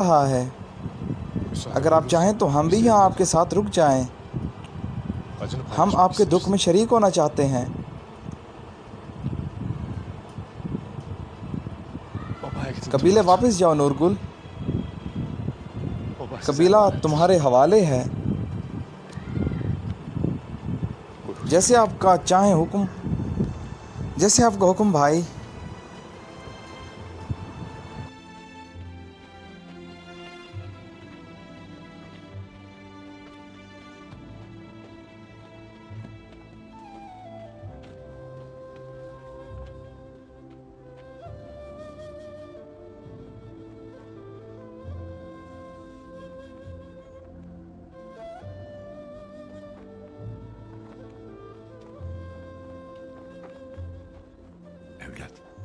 رہا ہے۔ اگر آپ چاہیں تو ہم بھی یہاں آپ کے ساتھ رک جائیں۔ ہم آپ کے دکھ میں شریک ہونا چاہتے ہیں۔ قبیلے واپس جاؤ نورگل، قبیلہ تمہارے حوالے ہے۔ جیسے آپ کا حکم بھائی۔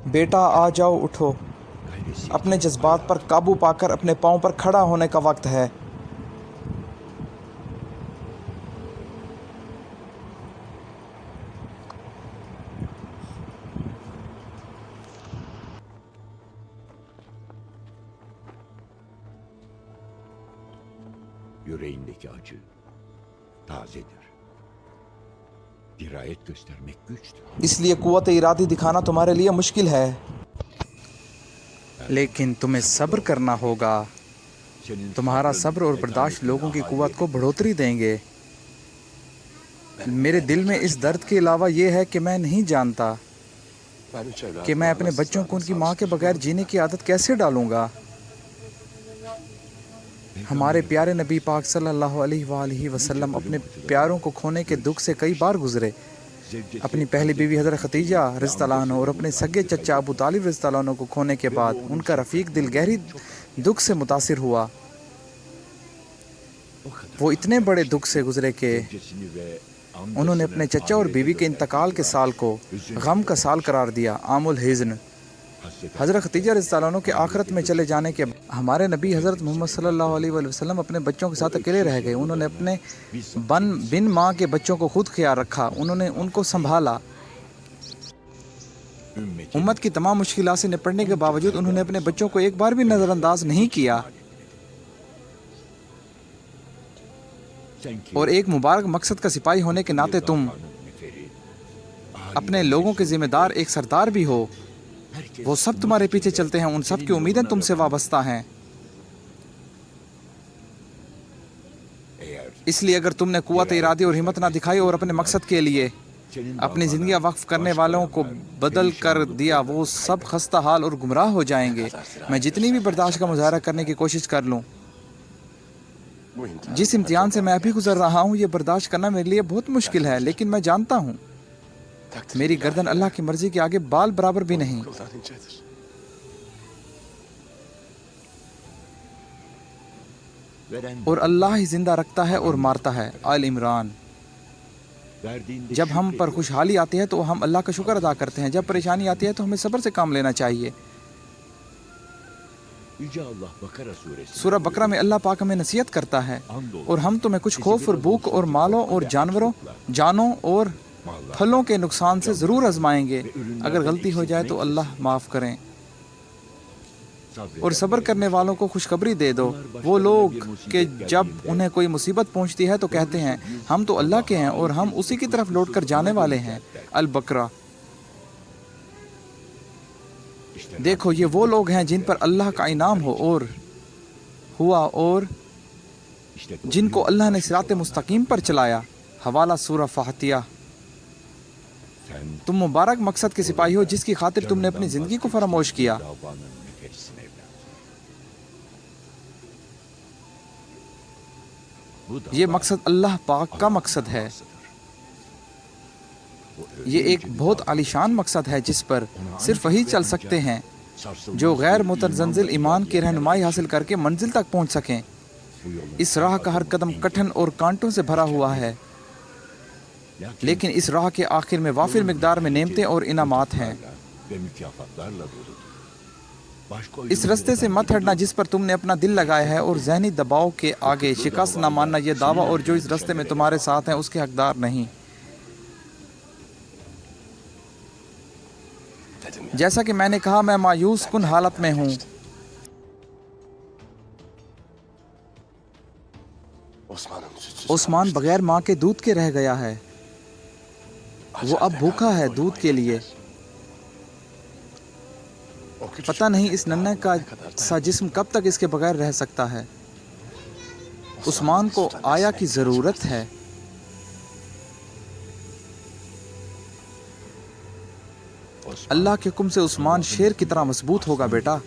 بیٹا آ جاؤ، اٹھو۔ اپنے جذبات پر قابو پا کر اپنے پاؤں پر کھڑا ہونے کا وقت ہے۔ Yüreğindeki acı tazedir. Dirayet göstermek güçtür. اس لیے قوت ارادی دکھانا تمہارے لیے مشکل ہے، لیکن تمہیں صبر کرنا ہوگا۔ تمہارا صبر اور برداشت لوگوں کی قوت کو بڑھوتری دیں گے۔ میرے دل میں اس درد کے علاوہ یہ ہے کہ میں نہیں جانتا کہ میں اپنے بچوں کو ان کی ماں کے بغیر جینے کی عادت کیسے ڈالوں گا۔ ہمارے پیارے نبی پاک صلی اللہ علیہ وآلہ وسلم اپنے پیاروں کو کھونے کے دکھ سے کئی بار گزرے۔ اپنی پہلی بیوی حضرت خدیجہ رضی اللہ عنہ اور اپنے سگے چچا ابو طالب رضی اللہ عنہ کو کھونے کے بعد ان کا رفیق دل گہری دکھ سے متاثر ہوا۔ وہ اتنے بڑے دکھ سے گزرے کہ انہوں نے اپنے چچا اور بیوی کے انتقال کے سال کو غم کا سال قرار دیا، عام الحزن۔ حضرت خدیجہ رضی اللہ عنہ کے آخرت میں چلے جانے کے بعد ہمارے نبی حضرت محمد صلی اللہ علیہ وآلہ وسلم اپنے بچوں کے ساتھ اکیلے رہ گئے۔ انہوں نے اپنے بن ماں کے بچوں کو خود خیال رکھا، انہوں نے ان کو سنبھالا۔ امت کی تمام مشکلات سے نپٹنے کے باوجود انہوں نے اپنے بچوں کو ایک بار بھی نظر انداز نہیں کیا، اور ایک مبارک مقصد کا سپاہی ہونے کے ناطے تم اپنے لوگوں کے ذمہ دار ایک سردار بھی ہو۔ وہ سب تمہارے پیچھے چلتے ہیں، ان سب کی امیدیں تم سے وابستہ ہیں۔ اس لیے اگر تم نے قوت ارادی اور ہمت نہ دکھائی اور اپنے مقصد کے لیے اپنی زندگیاں وقف کرنے والوں کو بدل کر دیا، وہ سب خستہ حال اور گمراہ ہو جائیں گے۔ میں جتنی بھی برداشت کا مظاہرہ کرنے کی کوشش کر لوں، جس امتحان سے میں ابھی گزر رہا ہوں، یہ برداشت کرنا میرے لیے بہت مشکل ہے، لیکن میں جانتا ہوں میری گردن اللہ کی مرضی کے آگے بال برابر بھی نہیں۔ اور اللہ ہی زندہ رکھتا ہے اور مارتا ہے، آل عمران۔ جب ہم پر خوشحالی آتی ہے تو ہم اللہ کا شکر ادا کرتے ہیں، جب پریشانی آتی ہے تو ہمیں صبر سے کام لینا چاہیے۔ سورہ بقرہ میں اللہ پاک ہمیں نصیحت کرتا ہے، اور ہم تمہیں کچھ خوف اور بھوک اور مالوں اور جانوں اور پھلوں کے نقصان سے ضرور آزمائیں گے۔ اگر غلطی ہو جائے تو اللہ معاف کریں، اور صبر کرنے والوں کو خوشخبری دے دو۔ وہ لوگ کہ جب انہیں کوئی مصیبت پہنچتی ہے تو کہتے ہیں ہم تو اللہ کے ہیں اور ہم اسی کی طرف لوٹ کر جانے والے ہیں، البقرہ۔ دیکھو، یہ وہ لوگ ہیں جن پر اللہ کا انعام ہوا اور جن کو اللہ نے صراط مستقیم پر چلایا۔ حوالہ سورہ فاتحہ۔ تم مبارک مقصد کے سپاہی ہو جس کی خاطر تم نے اپنی زندگی کو فراموش کیا۔ یہ مقصد اللہ پاک کا مقصد ہے۔ یہ ایک بہت عالیشان مقصد ہے جس پر صرف وہی چل سکتے ہیں جو غیر متزلزل ایمان کی رہنمائی حاصل کر کے منزل تک پہنچ سکیں۔ اس راہ کا ہر قدم کٹھن اور کانٹوں سے بھرا ہوا ہے، لیکن اس راہ کے آخر میں وافر مقدار میں نعمتیں اور انعامات ہیں۔ اس رستے سے مت ہٹنا جس پر تم نے اپنا دل لگایا ہے، اور ذہنی دباؤ کے آگے شکست نہ ماننا۔ یہ دعویٰ اور جو اس رستے میں تمہارے ساتھ ہیں اس کے حقدار نہیں۔ جیسا کہ میں نے کہا، میں مایوس کن حالت میں ہوں۔ عثمان بغیر ماں کے دودھ کے رہ گیا ہے، وہ اب بھوکا ہے دودھ کے لیے۔ پتہ نہیں اس ننھے کا سا جسم کب تک اس کے بغیر رہ سکتا ہے۔ عثمان کو آیا کی ضرورت ہے۔ اللہ کے حکم سے عثمان شیر کی طرح مضبوط ہوگا بیٹا۔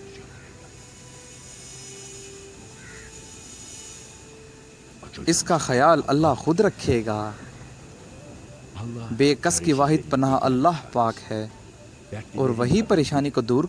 اس کا خیال اللہ خود رکھے گا۔ بے کس کی واحد پناہ اللہ پاک ہے اور وہی پریشانی کو دور